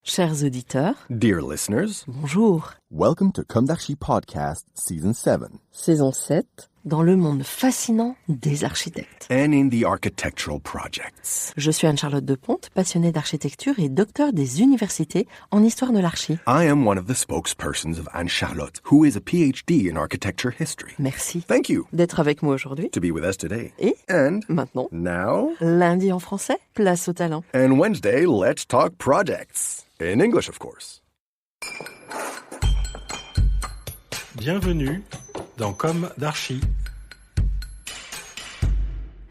Chers auditeurs, Dear listeners, bonjour. welcome to Comme d'Archi Podcast Season 7. Saison 7, dans le monde fascinant des architectes. And in the architectural projects. Je suis Anne-Charlotte Depondt, passionnée d'architecture et docteur des universités en histoire de l'archi. I am one of the spokespersons of Anne-Charlotte, who is a PhD in architecture history. Merci Thank you d'être avec moi aujourd'hui. to be with us today. Et And maintenant, now, lundi en français, place au talent. and Wednesday, let's talk projects. In English, of course. Bienvenue dans Comme d'Archi.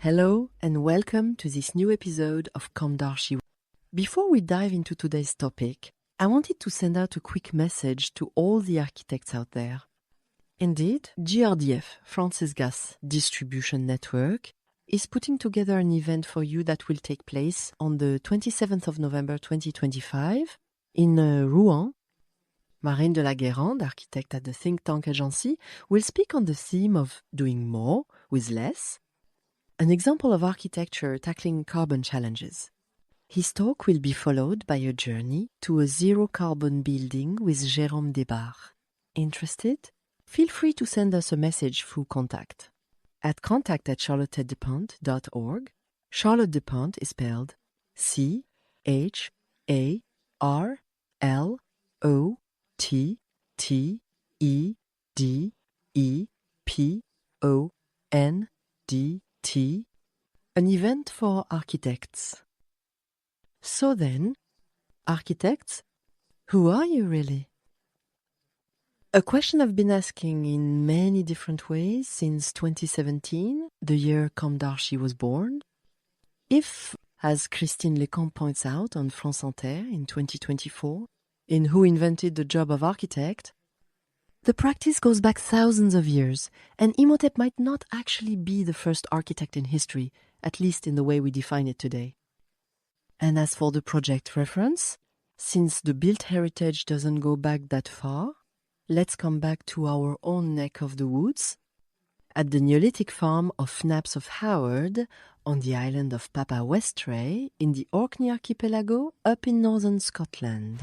Hello and welcome to this new episode of Comme d'Archi. Before we dive into today's topic, I wanted to send out a quick message to all the architects out there. Indeed, GRDF, France's Gas Distribution Network, is putting together an event for you that will take place on the 27th of November 2025 in Rouen. Marine de la Guérande, architect at the think tank agency, will speak on the theme of doing more with less, an example of architecture tackling carbon challenges. His talk will be followed by a journey to a zero-carbon building with Jérôme Desbarres. Interested? Feel free to send us a message through contact. At contact@charlottedepont.org. Charlotte Depondt is spelled CharlotteDepondt, an event for architects. So then, architects, who are you really? A question I've been asking in many different ways since 2017, the year Comme d'Archi was born. If, as Christine Lecomte points out on France Inter in 2024, in Who Invented the Job of Architect, the practice goes back thousands of years, and Imhotep might not actually be the first architect in history, at least in the way we define it today. And as for the project reference, since the built heritage doesn't go back that far, let's come back to our own neck of the woods, at the Neolithic farm of Fnaps of Howard on the island of Papa Westray in the Orkney archipelago up in northern Scotland.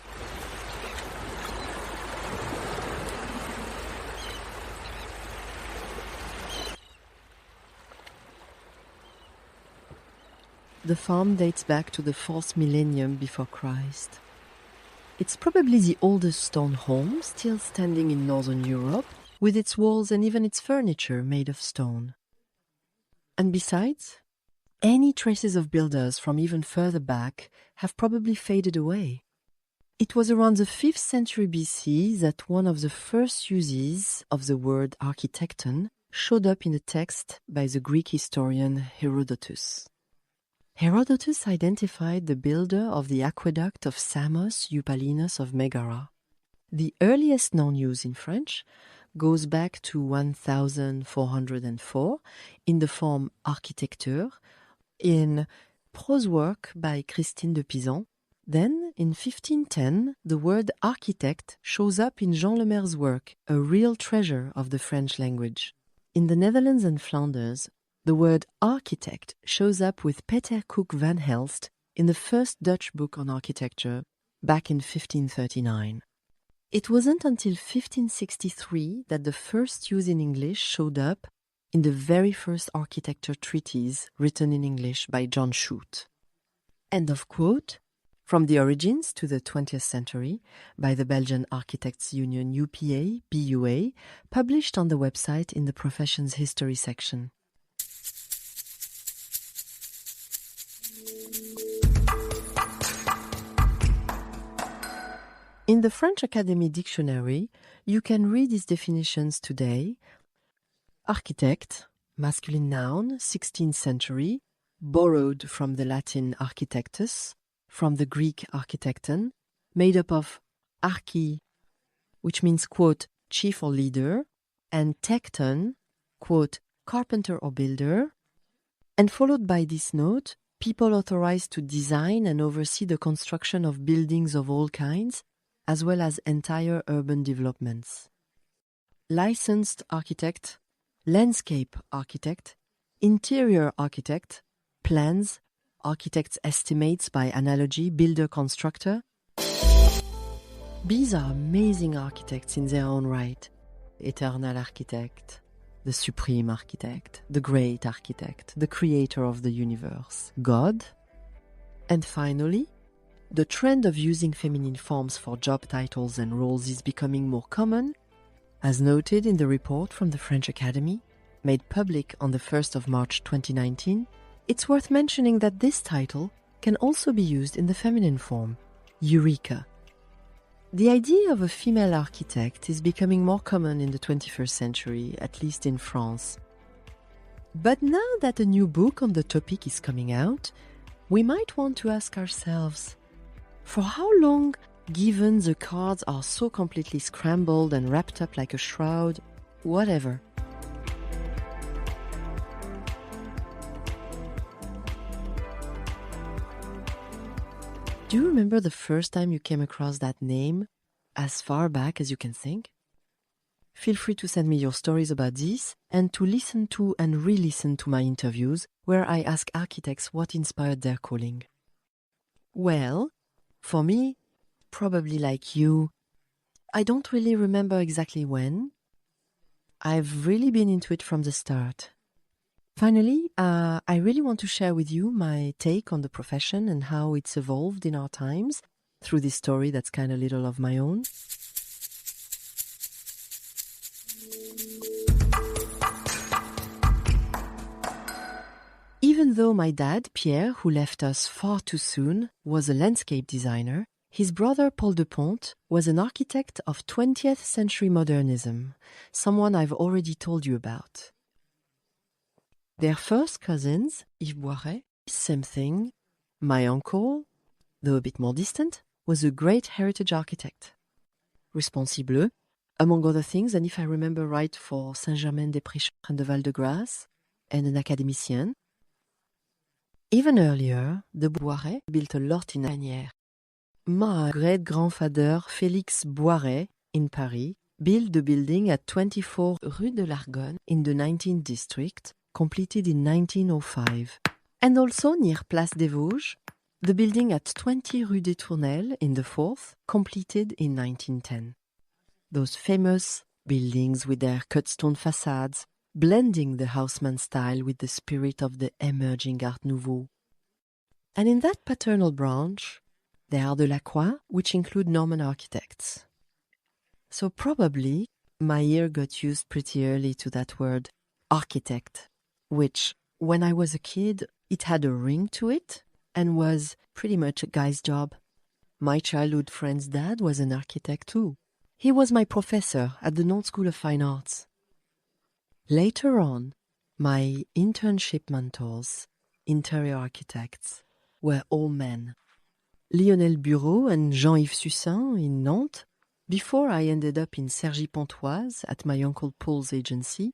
The farm dates back to the 4th millennium before Christ. It's probably the oldest stone home still standing in northern Europe, with its walls and even its furniture made of stone. And besides, any traces of builders from even further back have probably faded away. It was around the 5th century BC that one of the first uses of the word arkhitéktôn showed up in a text by the Greek historian Herodotus. Herodotus identified the builder of the aqueduct of Samos Eupalinus of Megara. The earliest known use in French goes back to 1404 in the form architecture in prose work by Christine de Pisan. Then, in 1510, the word architect shows up in Jean Lemaire's work, a real treasure of the French language. In the Netherlands and Flanders, the word architect shows up with Peter Cook van Helst in the first Dutch book on architecture, back in 1539. It wasn't until 1563 that the first use in English showed up in the very first architecture treatise written in English by John Shute. End of quote. From the origins to the 20th century by the Belgian Architects Union UPA, BUA, published on the website in the Professions History section. In the French Académie Dictionary, you can read these definitions today. Architect, masculine noun, 16th century, borrowed from the Latin architectus, from the Greek architekton, made up of archi, which means, quote, chief or leader, and tekton, quote, carpenter or builder, and followed by this note, people authorized to design and oversee the construction of buildings of all kinds, as well as entire urban developments. Licensed architect, landscape architect, interior architect, plans, architect's estimates by analogy, builder-constructor, Bees are amazing architects in their own right. Eternal architect, the supreme architect, the great architect, the creator of the universe, God. And finally, the trend of using feminine forms for job titles and roles is becoming more common, as noted in the report from the French Academy, made public on the 1st of March 2019. It's worth mentioning that this title can also be used in the feminine form, Eureka. The idea of a female architect is becoming more common in the 21st century, at least in France. But now that a new book on the topic is coming out, we might want to ask ourselves, for how long, given the cards are so completely scrambled and wrapped up like a shroud, whatever? Do you remember the first time you came across that name, as far back as you can think? Feel free to send me your stories about this and to listen to and re-listen to my interviews where I ask architects what inspired their calling. Well, for me, probably like you, I don't really remember exactly when. I've really been into it from the start. Finally, I really want to share with you my take on the profession and how it's evolved in our times through this story that's kind of little of my own. Even though my dad, Pierre, who left us far too soon, was a landscape designer, his brother Paul Depondt was an architect of 20th century modernism, someone I've already told you about. Their first cousins, Yves Boiret, same thing. My uncle, though a bit more distant, was a great heritage architect. Responsible, among other things, and if I remember right, for Saint-Germain-des-Prés and de Val-de-Grâce, and an académicien. Even earlier, the Boiret built a lot in Agnières. My great-grandfather Félix Boiret, in Paris, built the building at 24 Rue de l'Argonne in the 19th district, completed in 1905. And also near Place des Vosges, the building at 20 Rue des Tournelles in the 4th, completed in 1910. Those famous buildings with their cut stone facades, blending the Haussmann style with the spirit of the emerging Art Nouveau. And in that paternal branch, there are the Lacroix, which include Norman architects. So probably my ear got used pretty early to that word, architect, which, when I was a kid, it had a ring to it and was pretty much a guy's job. My childhood friend's dad was an architect too. He was my professor at the Nantes School of Fine Arts. Later on, my internship mentors, interior architects, were all men. Lionel Bureau and Jean-Yves Sussin in Nantes, before I ended up in Cergy-Pontoise at my uncle Paul's agency,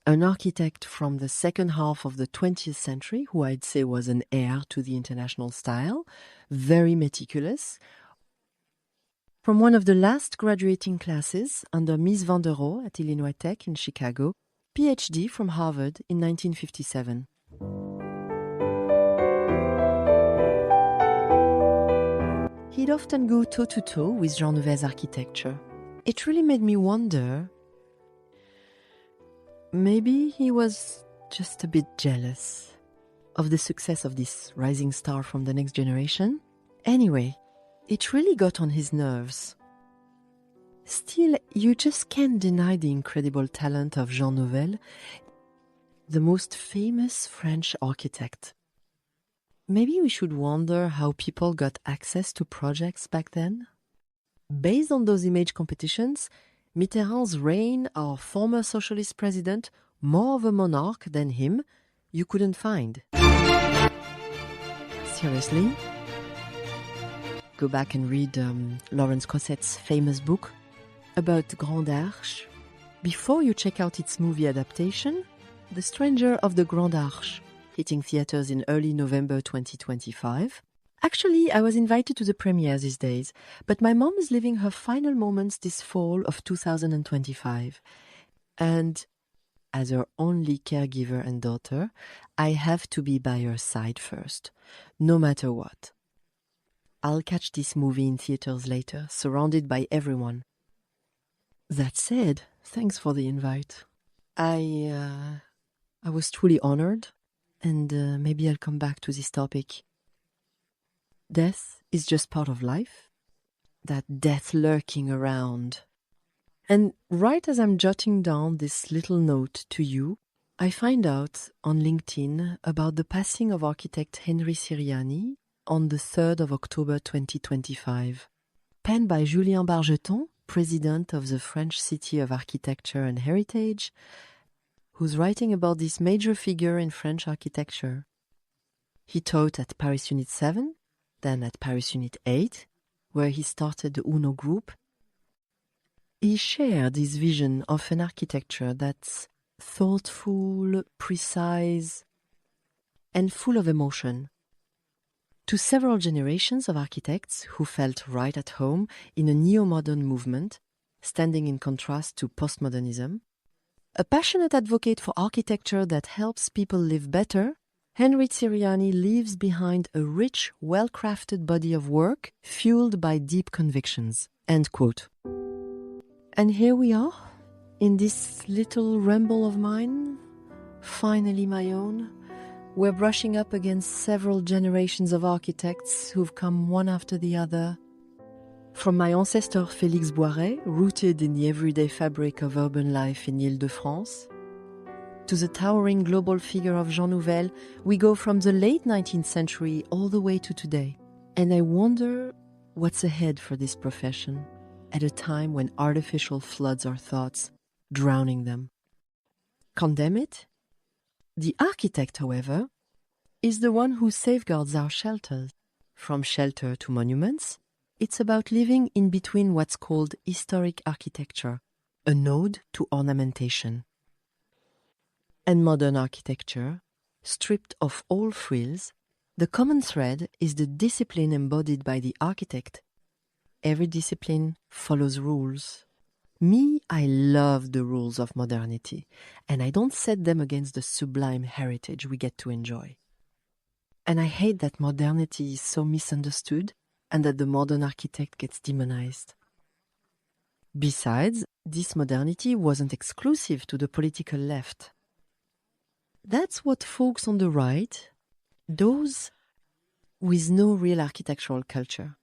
an architect from the second half of the 20th century, who I'd say was an heir to the international style, very meticulous, from one of the last graduating classes under Mies van der Rohe at Illinois Tech in Chicago, PhD from Harvard in 1957. He'd often go toe-to-toe with Jean Nouvel's architecture. It really made me wonder, maybe he was just a bit jealous of the success of this rising star from the next generation. Anyway, it really got on his nerves. Still, you just can't deny the incredible talent of Jean Nouvel, the most famous French architect. Maybe we should wonder how people got access to projects back then? Based on those image competitions, Mitterrand's reign, our former socialist president, more of a monarch than him, you couldn't find. Seriously? Go back and read Laurence Cosset's famous book about Grande Arche. Before you check out its movie adaptation, The Stranger of the Grande Arche, hitting theaters in early November 2025. Actually, I was invited to the premiere these days, but my mom is living her final moments this fall of 2025. And as her only caregiver and daughter, I have to be by her side first, no matter what. I'll catch this movie in theaters later, surrounded by everyone. That said, thanks for the invite. I was truly honored, and maybe I'll come back to this topic. Death is just part of life. That death lurking around. And right as I'm jotting down this little note to you, I find out on LinkedIn about the passing of architect Henri Ciriani on the 3rd of October 2025. Penned by Julien Bargeton, president of the French City of Architecture and Heritage, who's writing about this major figure in French architecture. He taught at Paris Unit 7, then at Paris Unit 8, where he started the UNO group. He shared his vision of an architecture that's thoughtful, precise, and full of emotion. To several generations of architects who felt right at home in a neo-modern movement, standing in contrast to postmodernism, a passionate advocate for architecture that helps people live better, Henri Ciriani leaves behind a rich, well-crafted body of work fueled by deep convictions. End quote. And here we are, in this little ramble of mine, finally my own. We're brushing up against several generations of architects who've come one after the other. From my ancestor Félix Boiret, rooted in the everyday fabric of urban life in Île-de-France, to the towering global figure of Jean Nouvel, we go from the late 19th century all the way to today. And I wonder what's ahead for this profession at a time when artificial floods our thoughts, drowning them. Condemn it? The architect, however, is the one who safeguards our shelters. From shelter to monuments, it's about living in between what's called historic architecture, a node to ornamentation. And modern architecture, stripped of all frills, the common thread is the discipline embodied by the architect. Every discipline follows rules. Me, I love the rules of modernity, and I don't set them against the sublime heritage we get to enjoy. And I hate that modernity is so misunderstood and that the modern architect gets demonized. Besides, this modernity wasn't exclusive to the political left. That's what folks on the right, those with no real architectural culture,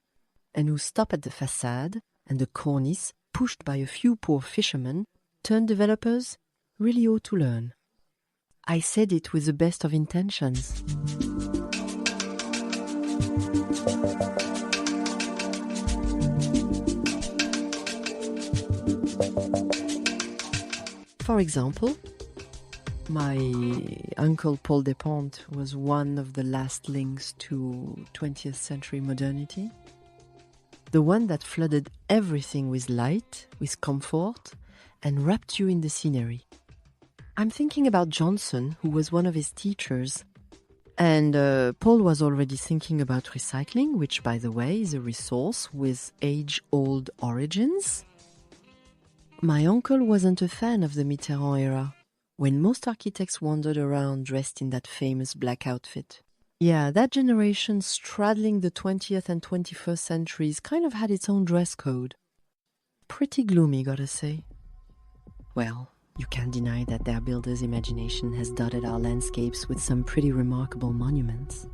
and who stop at the facade and the cornice pushed by a few poor fishermen turned developers, really ought to learn. I said it with the best of intentions. For example, my uncle Paul Depondt was one of the last links to 20th century modernity. The one that flooded everything with light, with comfort, and wrapped you in the scenery. I'm thinking about Johnson, who was one of his teachers. And Paul was already thinking about recycling, which, by the way, is a resource with age-old origins. My uncle wasn't a fan of the Mitterrand era, when most architects wandered around dressed in that famous black outfit. Yeah, that generation straddling the 20th and 21st centuries kind of had its own dress code. Pretty gloomy, gotta say. Well, you can't deny that their builders' imagination has dotted our landscapes with some pretty remarkable monuments.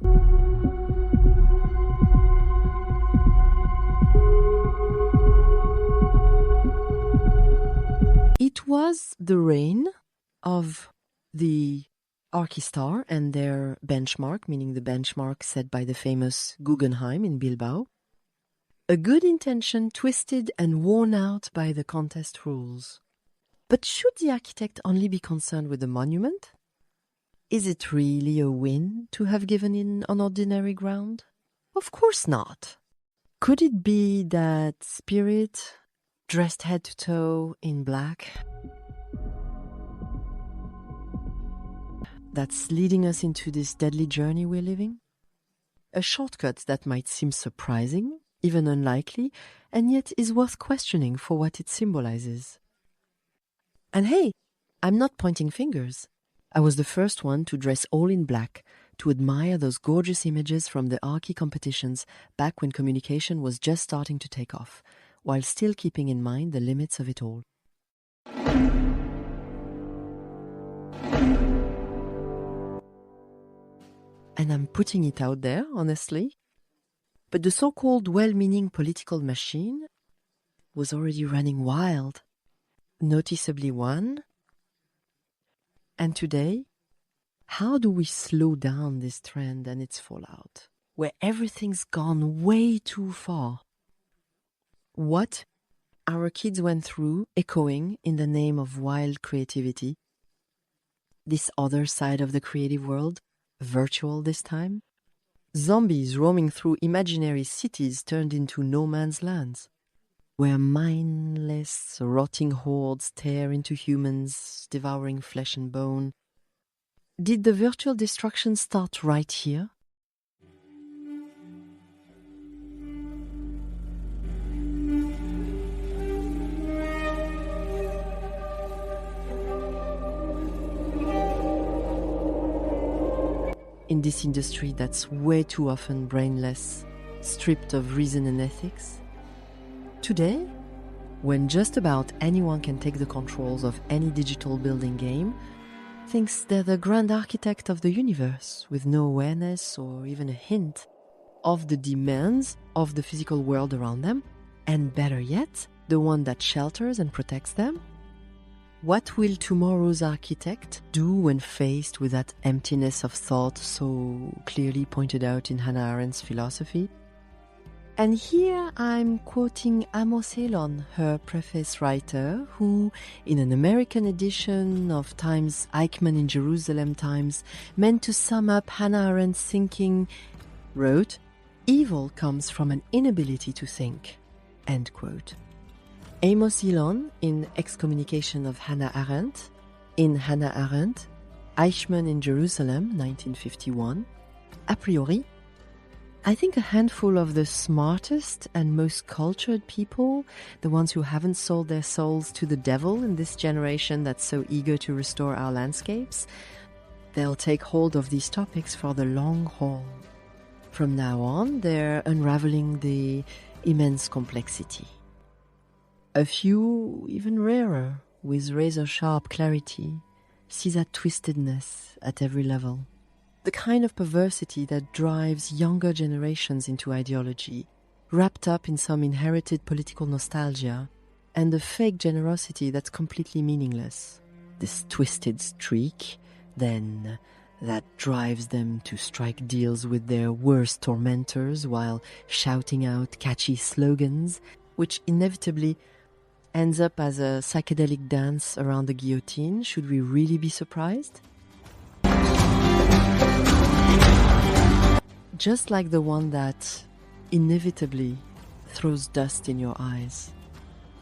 It was the reign of the Archistar and their benchmark, meaning the benchmark set by the famous Guggenheim in Bilbao. A good intention twisted and worn out by the contest rules. But should the architect only be concerned with the monument? Is it really a win to have given in on ordinary ground? Of course not. Could it be that spirit, dressed head to toe in black, that's leading us into this deadly journey we're living? A shortcut that might seem surprising, even unlikely, and yet is worth questioning for what it symbolizes. And hey, I'm not pointing fingers. I was the first one to dress all in black, to admire those gorgeous images from the Archi competitions back when communication was just starting to take off, while still keeping in mind the limits of it all. And I'm putting it out there, honestly, but the so-called well-meaning political machine was already running wild, noticeably one. And today, how do we slow down this trend and its fallout, where everything's gone way too far? What our kids went through, echoing in the name of wild creativity, this other side of the creative world, virtual this time, zombies roaming through imaginary cities turned into no man's lands, where mindless, rotting hordes tear into humans, devouring flesh and bone. Did the virtual destruction start right here? In this industry that's way too often brainless, stripped of reason and ethics? Today, when just about anyone can take the controls of any digital building game, thinks they're the grand architect of the universe, with no awareness or even a hint of the demands of the physical world around them, and better yet, the one that shelters and protects them? What will tomorrow's architect do when faced with that emptiness of thought so clearly pointed out in Hannah Arendt's philosophy? And here I'm quoting Amos Elon, her preface writer, who, in an American edition of Times' Eichmann in Jerusalem Times, meant to sum up Hannah Arendt's thinking, wrote, "Evil comes from an inability to think." End quote. Amos Elon in Excommunication of Hannah Arendt, in Hannah Arendt, Eichmann in Jerusalem, 1951, a priori, I think a handful of the smartest and most cultured people, the ones who haven't sold their souls to the devil in this generation that's so eager to restore our landscapes, they'll take hold of these topics for the long haul. From now on, they're unraveling the immense complexity. A few, even rarer, with razor-sharp clarity, see that twistedness at every level. The kind of perversity that drives younger generations into ideology, wrapped up in some inherited political nostalgia, and the fake generosity that's completely meaningless. This twisted streak, then, that drives them to strike deals with their worst tormentors while shouting out catchy slogans, which inevitably ends up as a psychedelic dance around the guillotine. Should we really be surprised? Just like the one that inevitably throws dust in your eyes.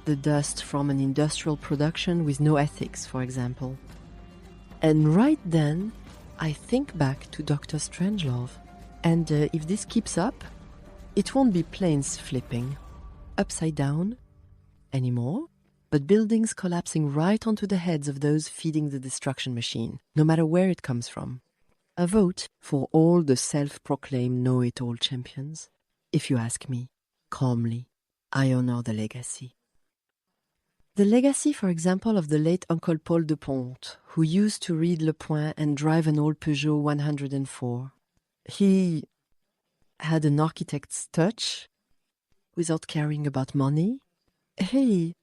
The dust from an industrial production with no ethics, for example. And right then, I think back to Dr. Strangelove. And if this keeps up, it won't be planes flipping upside down anymore, but buildings collapsing right onto the heads of those feeding the destruction machine, no matter where it comes from. A vote for all the self-proclaimed know-it-all champions. If you ask me, calmly, I honor the legacy. The legacy, for example, of the late Uncle Paul Depondt, who used to read Le Point and drive an old Peugeot 104. He had an architect's touch without caring about money. He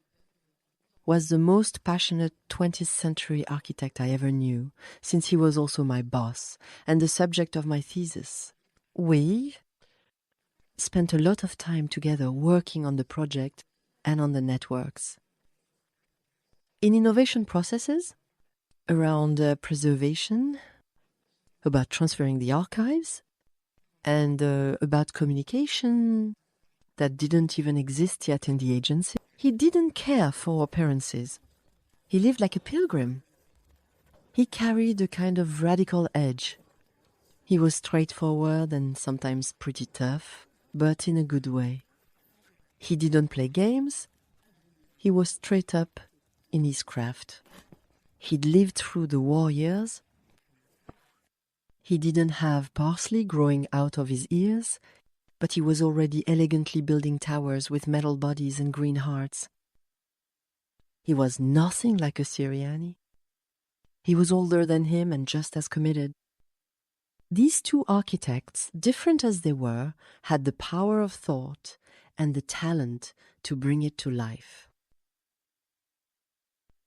was the most passionate 20th century architect I ever knew, since he was also my boss and the subject of my thesis. We spent a lot of time together working on the project and on the networks. In innovation processes, around preservation, about transferring the archives, and about communication that didn't even exist yet in the agency. He didn't care for appearances. He lived like a pilgrim. He carried a kind of radical edge. He was straightforward and sometimes pretty tough, but in a good way. He didn't play games. He was straight up in his craft. He'd lived through the war years, He didn't have parsley growing out of his ears, but he was already elegantly building towers with metal bodies and green hearts. He was nothing like a Ciriani. He was older than him and just as committed. These two architects, different as they were, had the power of thought and the talent to bring it to life.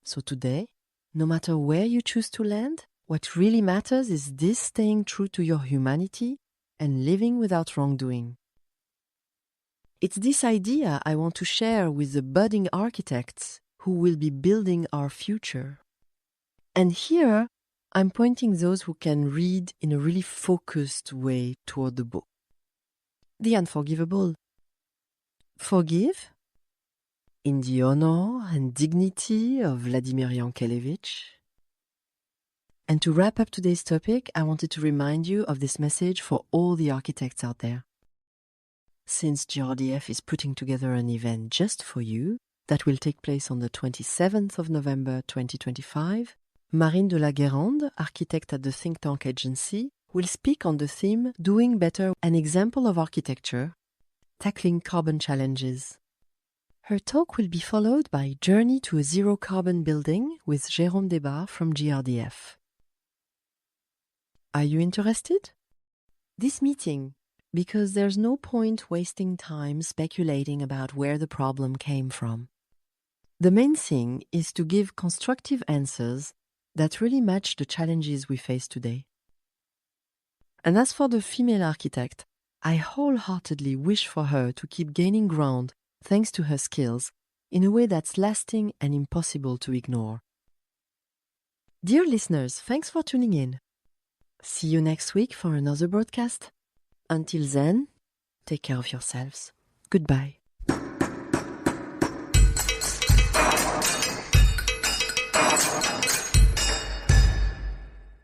So today, no matter where you choose to land, what really matters is this staying true to your humanity and living without wrongdoing. It's this idea I want to share with the budding architects who will be building our future. And here, I'm pointing those who can read in a really focused way toward the book. The Unforgivable. Forgive, in the honor and dignity of Vladimir Yankelevich. And to wrap up today's topic, I wanted to remind you of this message for all the architects out there. Since GRDF is putting together an event just for you that will take place on the 27th of November 2025, Marine de la Guérande, architect at the think tank agency, will speak on the theme Doing Better, an example of architecture, tackling carbon challenges. Her talk will be followed by Journey to a Zero Carbon Building with Jérôme Desbarres from GRDF. Are you interested? This meeting, because there's no point wasting time speculating about where the problem came from. The main thing is to give constructive answers that really match the challenges we face today. And as for the female architect, I wholeheartedly wish for her to keep gaining ground thanks to her skills in a way that's lasting and impossible to ignore. Dear listeners, thanks for tuning in. See you next week for another broadcast. Until then, take care of yourselves. Goodbye.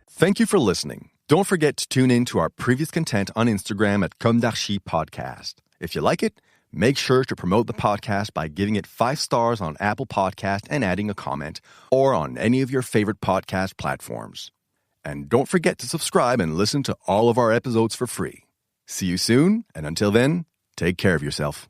Thank you for listening. Don't forget to tune in to our previous content on Instagram at Comme d'Archi Podcast. If you like it, make sure to promote the podcast by giving it 5 stars on Apple Podcast and adding a comment, or on any of your favorite podcast platforms. And don't forget to subscribe and listen to all of our episodes for free. See you soon, and until then, take care of yourself.